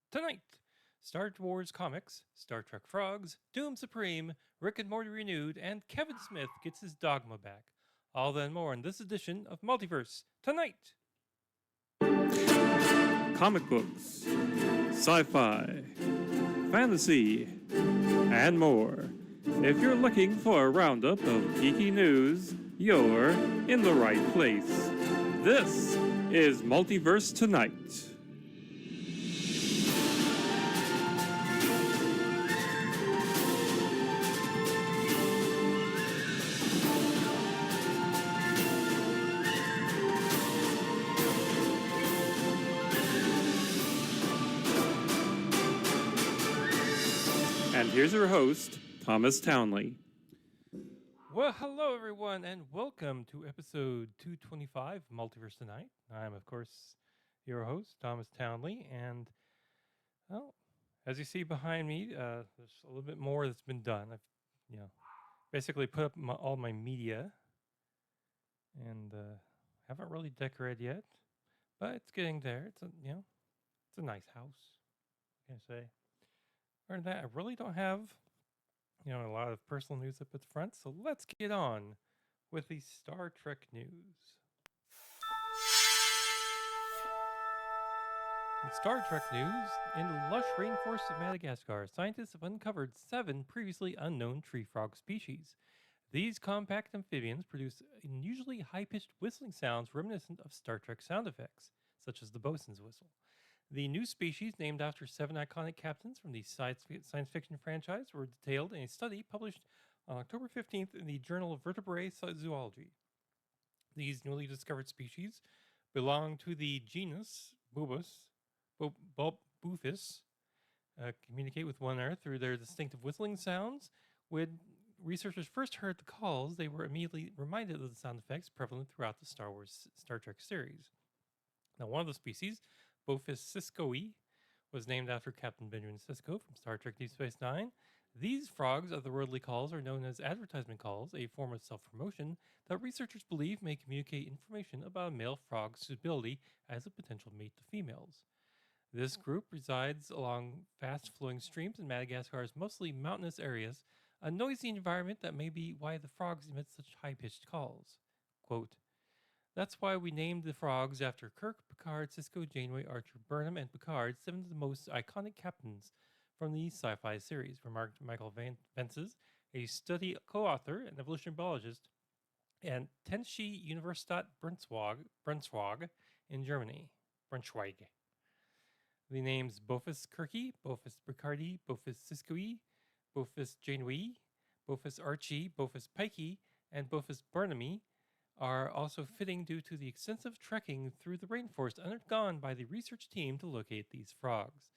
Tonight, Star Wars comics, Star Trek frogs, Doom Supreme, Rick and Morty renewed, and Kevin Smith gets his dogma back. All that and more in this edition of Multiverse. Tonight! Comic books, sci-fi, fantasy, and more. If you're looking for a roundup of geeky news, you're in the right place. This is Multiverse Tonight. And here's your host, Thomas Townley. Well, hello everyone, and welcome to episode 225 of Multiverse Tonight. I'm, of course, your host, Thomas Townley, and, well, as you see behind me, there's a little bit more that's been done. I've, basically put up all my media, and haven't really decorated yet, but it's getting there. It's a nice house, can I say. Other than that, I really don't have a lot of personal news up at the front. So let's get on with the Star Trek news. In Star Trek news, in the lush rainforest of Madagascar, scientists have uncovered 7 previously unknown tree frog species. These compact amphibians produce unusually high-pitched whistling sounds reminiscent of Star Trek sound effects, such as the bosun's whistle. The new species, named after 7 iconic captains from the science fiction franchise, were detailed in a study published on October 15th in the Journal of Vertebrate Zoology. These newly discovered species belong to the genus Bufus, communicate with one another through their distinctive whistling sounds. When researchers first heard the calls, they were immediately reminded of the sound effects prevalent throughout the Star Trek series. Now, one of the species, Bofus siskoi, was named after Captain Benjamin Sisko from Star Trek Deep Space Nine. These frogs, otherworldly calls, are known as advertisement calls, a form of self-promotion that researchers believe may communicate information about a male frog's suitability as a potential mate to females. This group resides along fast-flowing streams in Madagascar's mostly mountainous areas, a noisy environment that may be why the frogs emit such high-pitched calls. Quote, "That's why we named the frogs after Kirk, Picard, Sisko, Janeway, Archer, Burnham, and Picard, 7 of the most iconic captains from the sci-fi series," remarked Michael Vences, a study co-author and evolutionary biologist at Tennessee Universität Braunschweig in Germany. Braunschweig. The names Bofus Kirky, Bofus Picardi, Bofus Siskoi, Bofus Janeway, Bofus Archie, Bofus Pikey, and Bofus Burnhamy are also fitting due to the extensive trekking through the rainforest undergone by the research team to locate these frogs.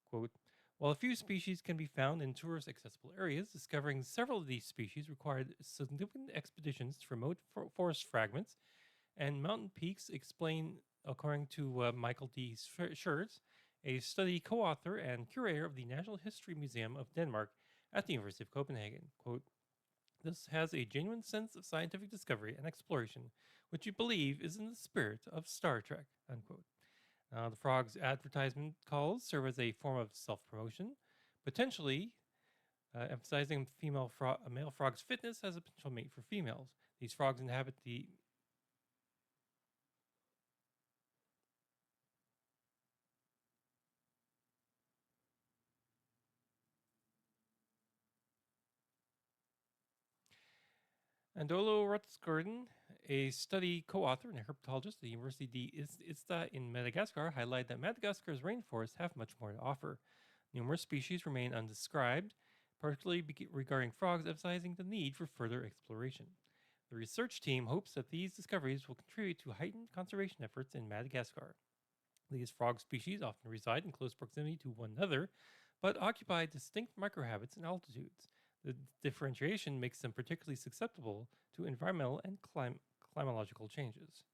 Quote, "While a few species can be found in tourist-accessible areas, discovering several of these species required significant expeditions to remote forest fragments and mountain peaks," explain, according to Michael D. Schertz, a study co-author and curator of the National History Museum of Denmark at the University of Copenhagen. Quote, "This has a genuine sense of scientific discovery and exploration, which we believe is in the spirit of Star Trek," unquote. The frog's advertisement calls serve as a form of self-promotion, potentially emphasizing a male frog's fitness as a potential mate for females. These frogs inhabit the Andolo Rotsgordon, a study co-author and a herpetologist at the University di Ista in Madagascar, highlighted that Madagascar's rainforests have much more to offer. Numerous species remain undescribed, particularly regarding frogs, emphasizing the need for further exploration. The research team hopes that these discoveries will contribute to heightened conservation efforts in Madagascar. These frog species often reside in close proximity to one another, but occupy distinct microhabits and altitudes. The differentiation makes them particularly susceptible to environmental and climatological changes.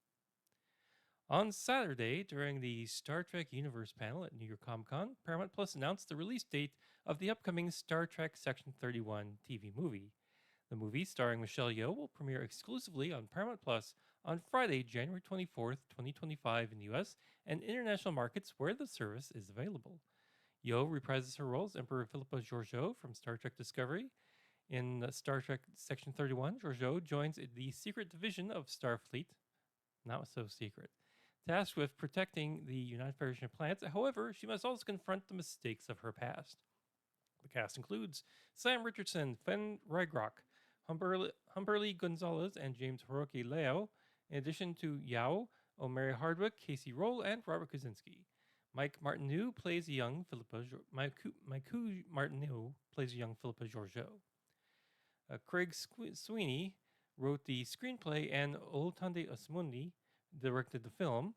On Saturday, during the Star Trek Universe panel at New York Comic Con, Paramount Plus announced the release date of the upcoming Star Trek Section 31 TV movie. The movie, starring Michelle Yeoh, will premiere exclusively on Paramount Plus on Friday, January 24th, 2025 in the US and international markets where the service is available. Yeoh reprises her role as Emperor Philippa Georgiou from Star Trek Discovery. In Star Trek Section 31, Georgiou joins the secret division of Starfleet, not so secret, tasked with protecting the United Federation of Planets. However, she must also confront the mistakes of her past. The cast includes Sam Richardson, Fen Rygrock, Humberly Gonzalez, and James Hiroki Leo, in addition to Yao, Omari Hardwick, Casey Roll, and Robert Kaczynski. Maiku Martineau plays a young Philippa Georgiou. Craig Sweeney wrote the screenplay, and Olutunde Osmundi directed the film.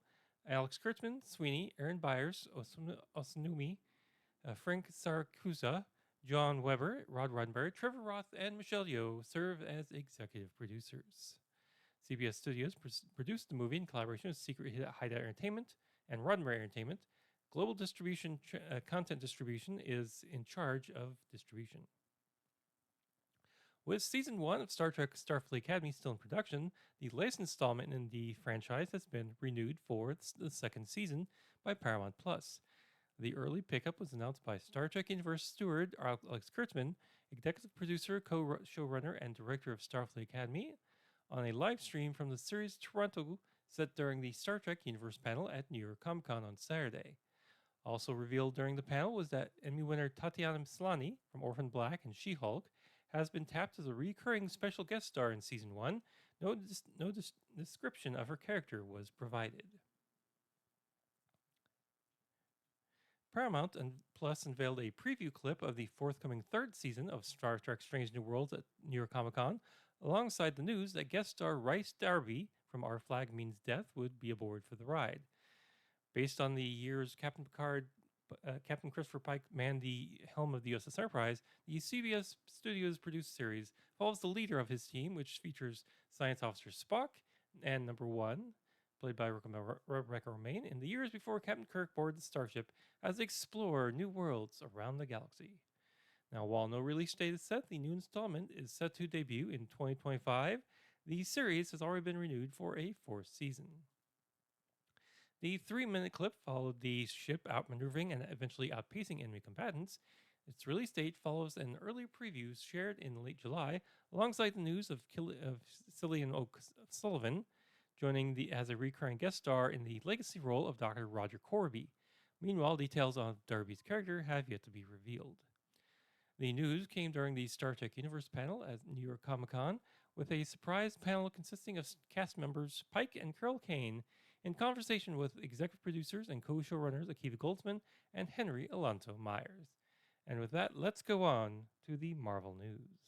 Alex Kurtzman, Sweeney, Aaron Byers, Osunumi, Frank Saracusa, John Weber, Rod Roddenberry, Trevor Roth, and Michelle Yeoh serve as executive producers. CBS Studios produced the movie in collaboration with Secret Hideout Entertainment and Roddenberry Entertainment. Global distribution, content distribution is in charge of distribution. With Season 1 of Star Trek Starfleet Academy still in production, the latest installment in the franchise has been renewed for the second season by Paramount+. The early pickup was announced by Star Trek Universe steward Alex Kurtzman, executive producer, co-showrunner, and director of Starfleet Academy, on a live stream from the series Toronto set during the Star Trek Universe panel at New York Comic Con on Saturday. Also revealed during the panel was that Emmy winner Tatiana Maslany from Orphan Black and She-Hulk has been tapped as a recurring special guest star in Season 1. No description of her character was provided. Paramount Plus unveiled a preview clip of the forthcoming third season of Star Trek Strange New Worlds at New York Comic Con, alongside the news that guest star Rhys Darby from Our Flag Means Death would be aboard for the ride. Based on the year's Captain Christopher Pike manned the helm of the USS Enterprise, the CBS Studios produced series follows the leader of his team, which features Science Officer Spock and Number 1, played by Rebecca Romaine, in the years before Captain Kirk boarded the starship as they explore new worlds around the galaxy. Now, while no release date is set, the new installment is set to debut in 2025. The series has already been renewed for a fourth season. The 3-minute clip followed the ship outmaneuvering and eventually outpacing enemy combatants. Its release date follows an earlier preview shared in late July, alongside the news of Cillian O'Sullivan joining as a recurring guest star in the legacy role of Dr. Roger Corby. Meanwhile, details of Darby's character have yet to be revealed. The news came during the Star Trek Universe panel at New York Comic Con, with a surprise panel consisting of cast members Pike and Carol Kane, in conversation with executive producers and co-showrunners Akiva Goldsman and Henry Alonso Myers. And with that, let's go on to the Marvel news.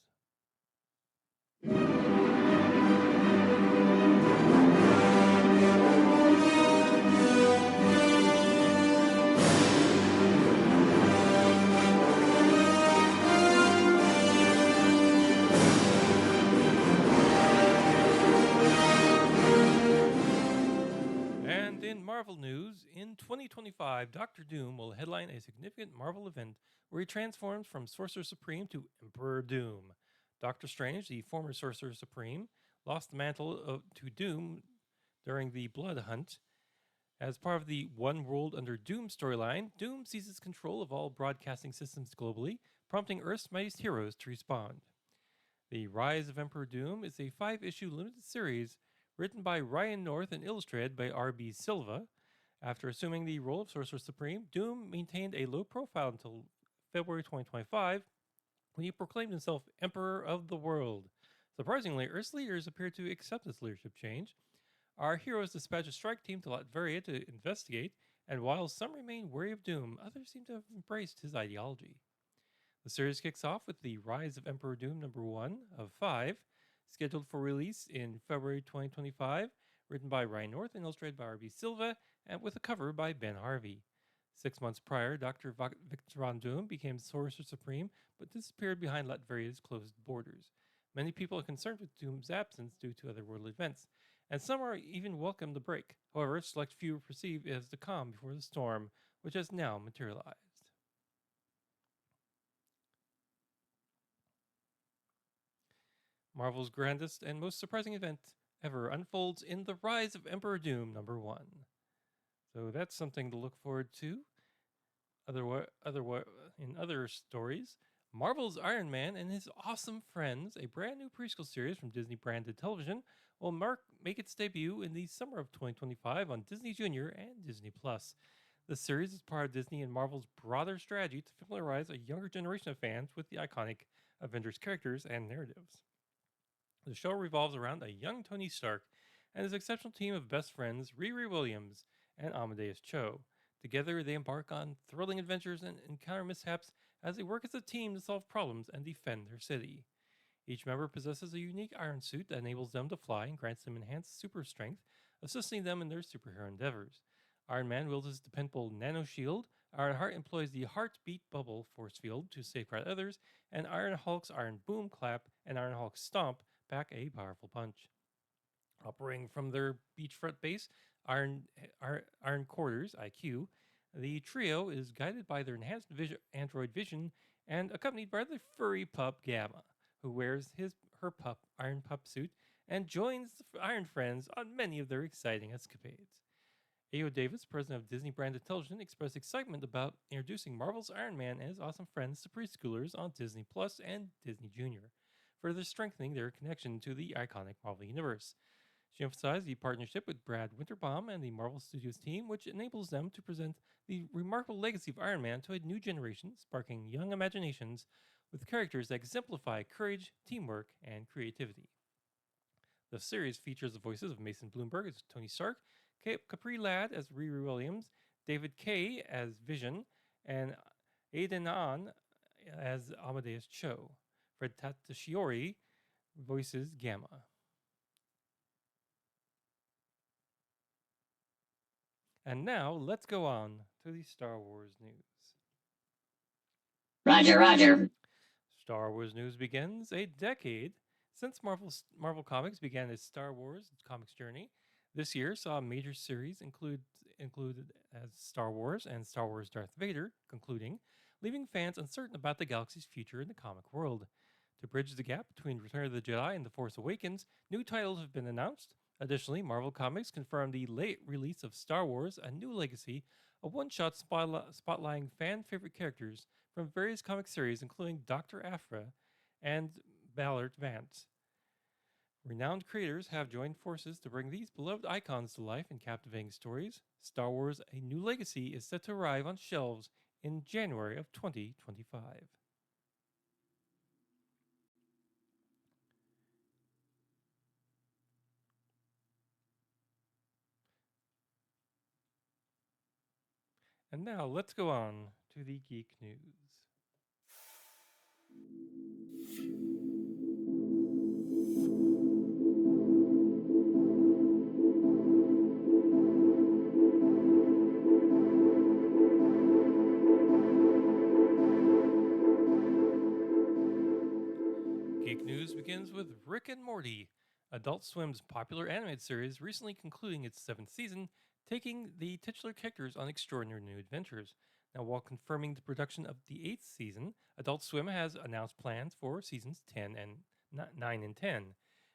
Marvel news, in 2025, Doctor Doom will headline a significant Marvel event where he transforms from Sorcerer Supreme to Emperor Doom. Doctor Strange, the former Sorcerer Supreme, lost the mantle to Doom during the Blood Hunt. As part of the One World Under Doom storyline, Doom seizes control of all broadcasting systems globally, prompting Earth's mightiest heroes to respond. The Rise of Emperor Doom is a 5-issue limited series written by Ryan North and illustrated by R.B. Silva. After assuming the role of Sorcerer Supreme, Doom maintained a low profile until February 2025, when he proclaimed himself Emperor of the World. Surprisingly, Earth's leaders appear to accept this leadership change. Our heroes dispatch a strike team to Latveria to investigate, and while some remain wary of Doom, others seem to have embraced his ideology. The series kicks off with the Rise of Emperor Doom number 1 of 5, scheduled for release in February 2025, written by Ryan North and illustrated by R.B. Silva, and with a cover by Ben Harvey. 6 months prior, Dr. Victor Von Doom became Sorcerer Supreme, but disappeared behind Latveria's closed borders. Many people are concerned with Doom's absence due to otherworldly events, and some are even welcome the break. However, select few perceive it as the calm before the storm, which has now materialized. Marvel's grandest and most surprising event ever unfolds in The Rise of Emperor Doom number 1. So that's something to look forward to. In other stories, Marvel's Iron Man and His Awesome Friends, a brand new preschool series from Disney branded television, will make its debut in the summer of 2025 on Disney Junior and Disney Plus. The series is part of Disney and Marvel's broader strategy to familiarize a younger generation of fans with the iconic Avengers characters and narratives. The show revolves around a young Tony Stark and his exceptional team of best friends, Riri Williams and Amadeus Cho. Together, they embark on thrilling adventures and encounter mishaps as they work as a team to solve problems and defend their city. Each member possesses a unique iron suit that enables them to fly and grants them enhanced super strength, assisting them in their superhero endeavors. Iron Man wields his dependable nano shield, Ironheart employs the heartbeat bubble force field to safeguard others, and Iron Hulk's Iron Boom Clap and Iron Hulk Stomp pack a powerful punch. Operating from their beachfront base, Iron Quarters (IQ), the trio is guided by their enhanced android vision and accompanied by the furry pup Gamma, who wears her Iron Pup suit and joins the Iron Friends on many of their exciting escapades. A.O. Davis, president of Disney Branded Television, expressed excitement about introducing Marvel's Iron Man and his awesome friends to preschoolers on Disney Plus and Disney Junior, further strengthening their connection to the iconic Marvel Universe. She emphasized the partnership with Brad Winterbaum and the Marvel Studios team, which enables them to present the remarkable legacy of Iron Man to a new generation, sparking young imaginations with characters that exemplify courage, teamwork, and creativity. The series features the voices of Mason Bloomberg as Tony Stark, Capri Ladd as Riri Williams, David Kaye as Vision, and Aidan Ahn as Amadeus Cho. Fred Tatasciore voices Gamma. And now, let's go on to the Star Wars news. Roger, Roger. Star Wars news begins a decade since Marvel Comics began its Star Wars comics journey. This year saw a major series included as Star Wars and Star Wars Darth Vader concluding, leaving fans uncertain about the galaxy's future in the comic world. To bridge the gap between Return of the Jedi and The Force Awakens, new titles have been announced. Additionally, Marvel Comics confirmed the late release of Star Wars: A New Legacy, a one-shot spotlighting fan-favorite characters from various comic series, including Dr. Aphra and Ballard Vance. Renowned creators have joined forces to bring these beloved icons to life in captivating stories. Star Wars: A New Legacy is set to arrive on shelves in January of 2025. And now let's go on to the geek news. Geek news begins with Rick and Morty, Adult Swim's popular animated series recently concluding its 7th season, taking the titular characters on extraordinary new adventures. Now, while confirming the production of the 8th season, Adult Swim has announced plans for seasons 10 and 9 and 10.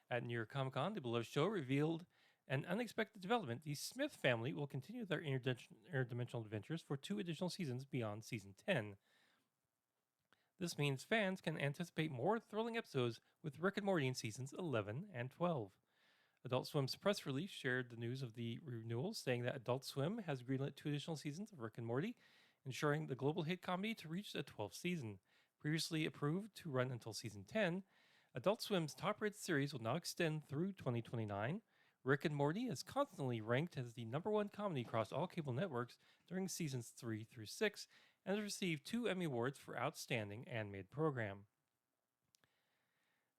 At New York Comic Con, the beloved show revealed an unexpected development. The Smith family will continue their interdimensional adventures for 2 additional seasons beyond season 10. This means fans can anticipate more thrilling episodes with Rick and Morty in seasons 11 and 12. Adult Swim's press release shared the news of the renewal, saying that Adult Swim has greenlit 2 additional seasons of Rick and Morty, ensuring the global hit comedy to reach a 12th season. Previously approved to run until season 10, Adult Swim's top-rated series will now extend through 2029. Rick and Morty is constantly ranked as the #1 comedy across all cable networks during seasons 3 through 6, and has received 2 Emmy Awards for Outstanding Animated Program.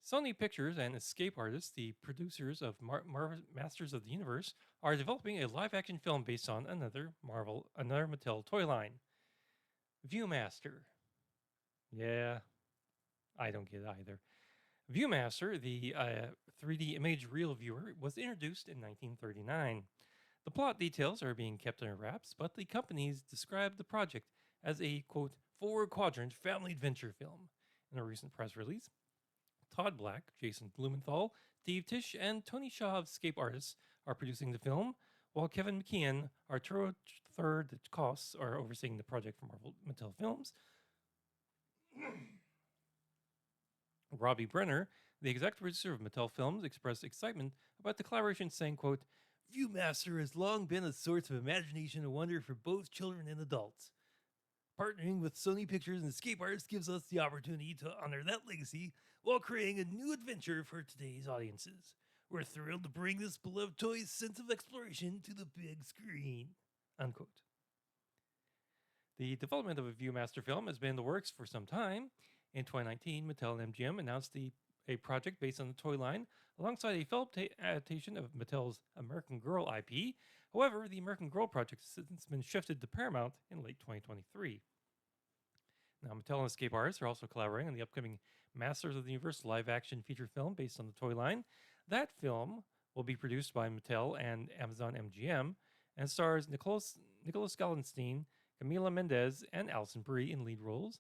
Sony Pictures and Escape Artists, the producers of Masters of the Universe, are developing a live-action film based on another Mattel toy line, Viewmaster. Yeah, I don't get it either. Viewmaster, the 3D image reel viewer, was introduced in 1939. The plot details are being kept under wraps, but the companies described the project as a, quote, 4-quadrant family adventure film. In a recent press release, Todd Black, Jason Blumenthal, Steve Tisch, and Tony Shaw of Escape Artists are producing the film, while Kevin McKeon, Arturo third the costs, are overseeing the project for Marvel Mattel Films. Robbie Brenner, the executive producer of Mattel Films, expressed excitement about the collaboration, saying, quote, Viewmaster has long been a source of imagination and wonder for both children and adults. Partnering with Sony Pictures and Escape Artists gives us the opportunity to honor that legacy while creating a new adventure for today's audiences. We're thrilled to bring this beloved toy's sense of exploration to the big screen. Unquote. The development of a Viewmaster film has been in the works for some time. In 2019, Mattel and MGM announced a project based on the toy line alongside a film adaptation of Mattel's American Girl IP. However, the American Girl project has since been shifted to Paramount in late 2023. Now, Mattel and Escape Artists are also collaborating on the upcoming Masters of the Universe live-action feature film based on the toy line. That film will be produced by Mattel and Amazon MGM and stars Nicholas Gallenstein, Camila Mendez, and Alison Brie in lead roles.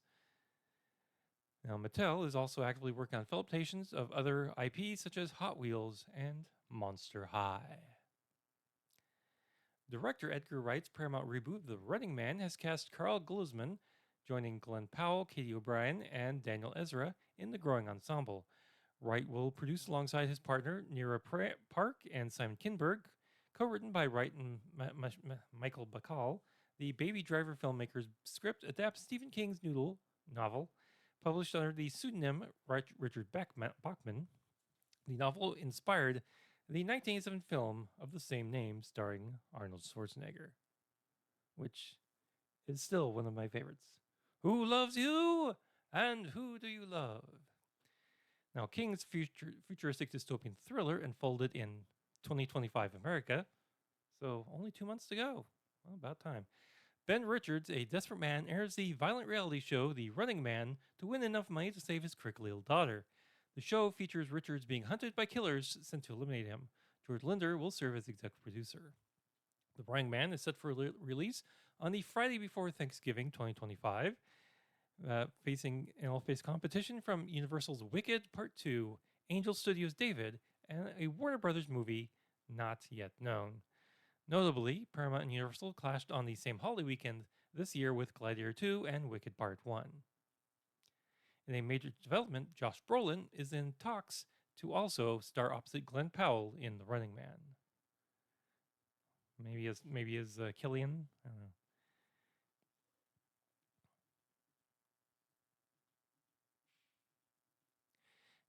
Now, Mattel is also actively working on adaptations of other IPs such as Hot Wheels and Monster High. Director Edgar Wright's Paramount reboot The Running Man has cast Carl Glusman, joining Glenn Powell, Katie O'Brien, and Daniel Ezra in the growing ensemble. Wright will produce alongside his partner Nira Park and Simon Kinberg. Co-written by Wright and Michael Bacall, the Baby Driver filmmaker's script adapts Stephen King's novel, published under the pseudonym Richard Bachman. The novel inspired the 1987 film of the same name starring Arnold Schwarzenegger, which is still one of my favorites. Who loves you? And who do you love? Now, King's futuristic dystopian thriller unfolded in 2025 America, so only 2 months to go. Well, about time. Ben Richards, a desperate man, enters the violent reality show The Running Man to win enough money to save his critically ill daughter. The show features Richards being hunted by killers sent to eliminate him. George Linder will serve as executive producer. The Running Man is set for release on the Friday before Thanksgiving 2025, face competition from Universal's Wicked Part 2, Angel Studios' David, and a Warner Brothers movie not yet known. Notably, Paramount and Universal clashed on the same holiday weekend this year with Gladiator 2 and Wicked Part 1. In a major development, Josh Brolin is in talks to also star opposite Glenn Powell in The Running Man. Maybe as Killian. I don't know.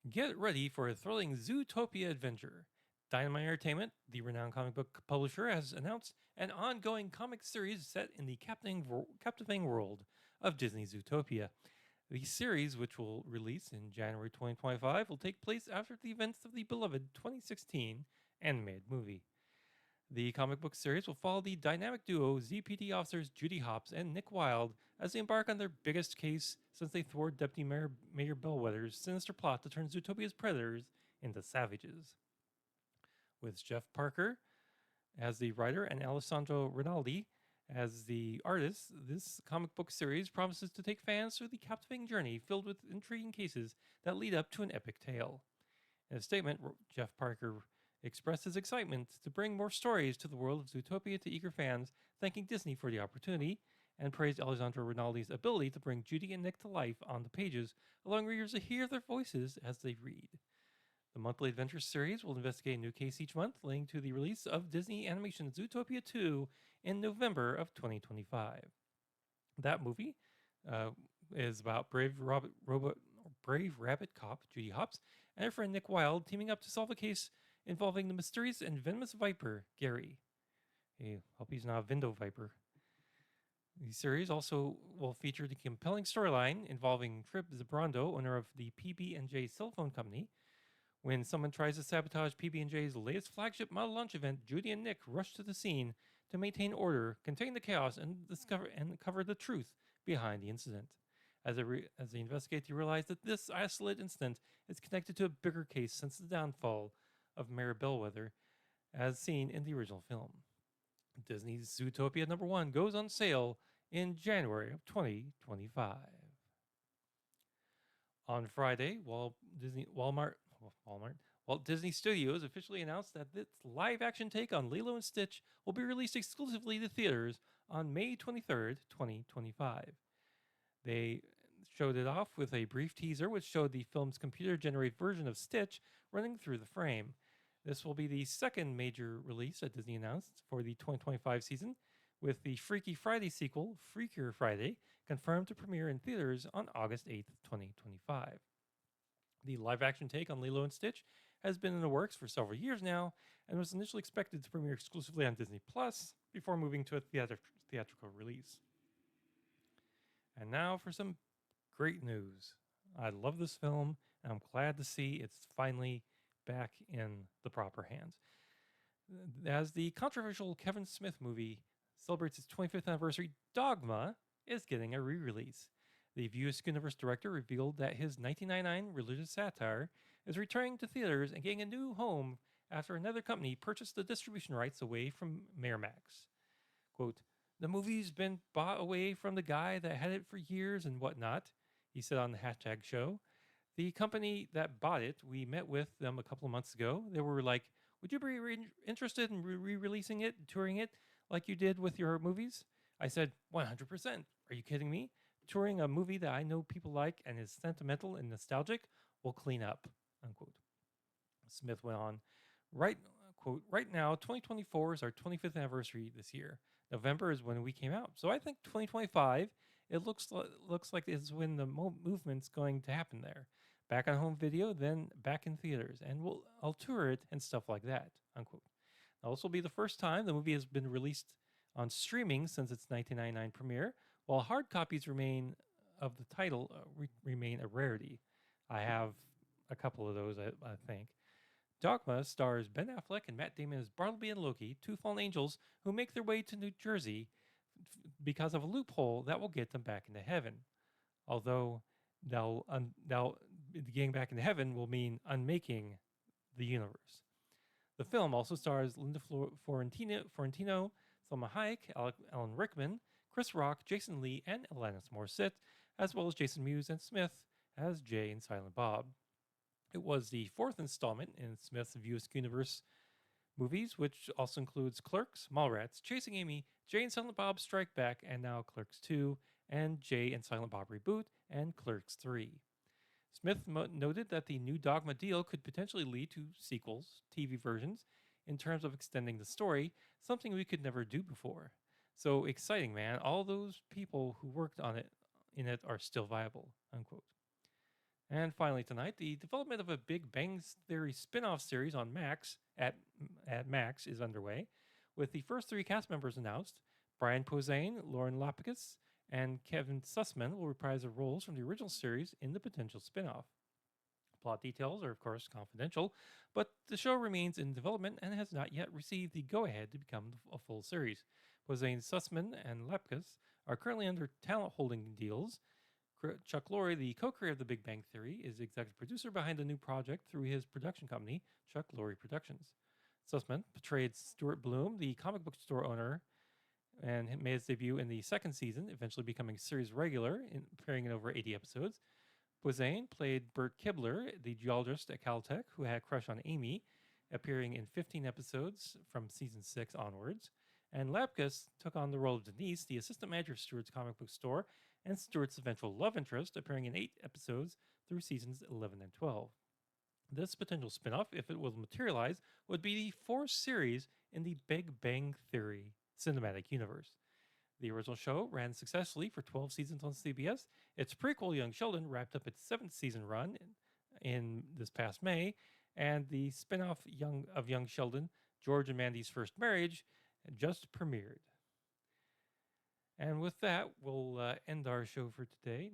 Get ready for a thrilling Zootopia adventure. Dynamite Entertainment, the renowned comic book publisher, has announced an ongoing comic series set in the captivating world of Disney's Zootopia. The series, which will release in January 2025, will take place after the events of the beloved 2016 animated movie. The comic book series will follow the dynamic duo ZPD officers Judy Hopps and Nick Wilde as they embark on their biggest case since they thwart Deputy Mayor Bellwether's sinister plot to turn Zootopia's predators into savages. With Jeff Parker as the writer and Alessandro Rinaldi as the artist, this comic book series promises to take fans through the captivating journey filled with intriguing cases that lead up to an epic tale. In a statement, Jeff Parker expressed his excitement to bring more stories to the world of Zootopia to eager fans, thanking Disney for the opportunity, and praised Alessandro Rinaldi's ability to bring Judy and Nick to life on the pages, allowing readers to hear their voices as they read. The monthly adventure series will investigate a new case each month, leading to the release of Disney Animation Zootopia 2 in November of 2025. That movie is about brave rabbit cop Judy Hopps and her friend Nick Wilde teaming up to solve a case involving the mysterious and venomous viper, Gary. I hope he's not a Vindo viper. The series also will feature the compelling storyline involving Trip Zabrondo, owner of the PB&J cell phone company. When someone tries to sabotage PB&J's latest flagship model launch event, Judy and Nick rush to the scene to maintain order, contain the chaos, and uncover the truth behind the incident. As they investigate, they realize that this isolated incident is connected to a bigger case since the downfall of Mayor Bellwether, as seen in the original film. Disney's Zootopia #1 goes on sale in January of 2025. On Friday, Walt Disney Studios officially announced that its live-action take on Lilo and Stitch will be released exclusively to theaters on May 23rd, 2025. They showed it off with a brief teaser which showed the film's computer-generated version of Stitch running through the frame. This will be the second major release that Disney announced for the 2025 season, with the Freaky Friday sequel, Freakier Friday, confirmed to premiere in theaters on August 8th, 2025. The live-action take on Lilo and Stitch has been in the works for several years now and was initially expected to premiere exclusively on Disney Plus before moving to a theatrical release. And now for some great news. I love this film, and I'm glad to see it's finally back in the proper hands. As the controversial Kevin Smith movie celebrates its 25th anniversary, Dogma is getting a re-release. The View Askew Universe director revealed that his 1999 religious satire is returning to theaters and getting a new home after another company purchased the distribution rights away from Miramax. Quote, "The movie's been bought away from the guy that had it for years and whatnot," he said on the hashtag show. "The company that bought it, we met with them a couple of months ago. They were like, would you be interested in re-releasing it, touring it, like you did with your movies? I said, 100%. Are you kidding me? Touring a movie that I know people like and is sentimental and nostalgic will clean up," unquote. Smith went on, quote, "Right now, 2024 is our 25th anniversary this year. November is when we came out. So I think 2025, it looks like is when the movement's going to happen there. Back on home video, then back in theaters, and I'll tour it and stuff like that," unquote. Now, this will be the first time the movie has been released on streaming since its 1999 premiere, while hard copies remain of the title remain a rarity. I have a couple of those, I think. Dogma stars Ben Affleck and Matt Damon as Bartleby and Loki, two fallen angels who make their way to New Jersey because of a loophole that will get them back into heaven. Although getting back into heaven will mean unmaking the universe. The film also stars Linda Fiorentino, Selma Hayek, Alan Rickman, Chris Rock, Jason Lee, and Alanis Morissette, as well as Jason Mewes and Smith as Jay and Silent Bob. It was the fourth installment in Smith's View Askew Universe movies, which also includes Clerks, Mallrats, Chasing Amy, Jay and Silent Bob Strike Back, and now Clerks 2, and Jay and Silent Bob Reboot, and Clerks 3. Smith noted that the new Dogma deal could potentially lead to sequels, TV versions, in terms of extending the story, something we could never do before. So exciting, man. All those people who worked on it in it are still viable, unquote. And finally tonight, the development of a Big Bang Theory spin-off series on Max at Max is underway, with the first three cast members announced. Brian Posehn, Lauren Lapkus, and Kevin Sussman will reprise their roles from the original series in the potential spin-off. Plot details are, of course, confidential, but the show remains in development and has not yet received the go-ahead to become a full series. Posehn, Sussman, and Lapkus are currently under talent holding deals. Chuck Lorre, the co-creator of The Big Bang Theory, is the executive producer behind the new project through his production company, Chuck Lorre Productions. Sussman portrayed Stuart Bloom, the comic book store owner, and made his debut in the second season, eventually becoming series regular, appearing in over 80 episodes. Posehn played Bert Kibler, the geologist at Caltech who had a crush on Amy, appearing in 15 episodes from season 6 onwards. And Lapkus took on the role of Denise, the assistant manager of Stuart's comic book store, and Stuart's eventual love interest, appearing in 8 episodes through seasons 11 and 12. This potential spin-off, if it will materialize, would be the fourth series in the Big Bang Theory cinematic universe. The original show ran successfully for 12 seasons on CBS. Its prequel, Young Sheldon, wrapped up its 7th season run in this past May, and the spin-off of Young Sheldon, George and Mandy's First Marriage, just premiered. And with that, we'll end our show for today.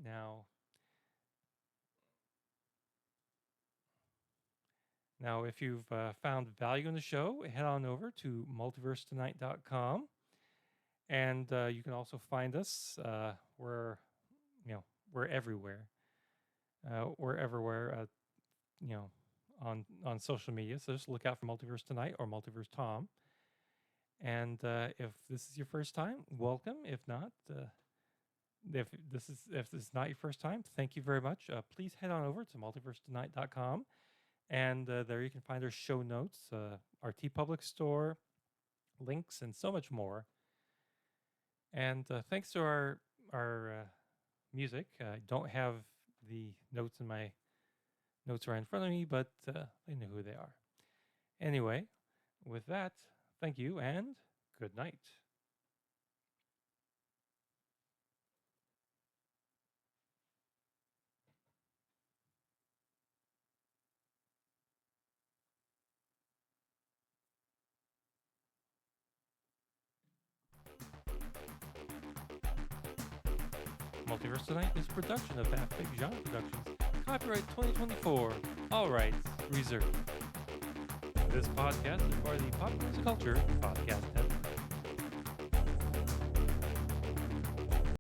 Now, if you've found value in the show, head on over to multiversetonight.com. And you can also find us. We're everywhere. We're everywhere. On social media. So just look out for Multiverse Tonight or Multiverse Tom. And if this is your first time, welcome. If not, if this is not your first time, thank you very much. Please head on over to multiversetonight.com, and there you can find our show notes, our TeePublic store, links, and so much more. And thanks to our music, I don't have the notes in my notes right in front of me, but I know who they are. Anyway, with that, thank you and good night. Multiverse Tonight is a production of Half Big Genre Productions. Copyright 2024. All rights reserved. This podcast is part of the Pop Culture Podcast Network.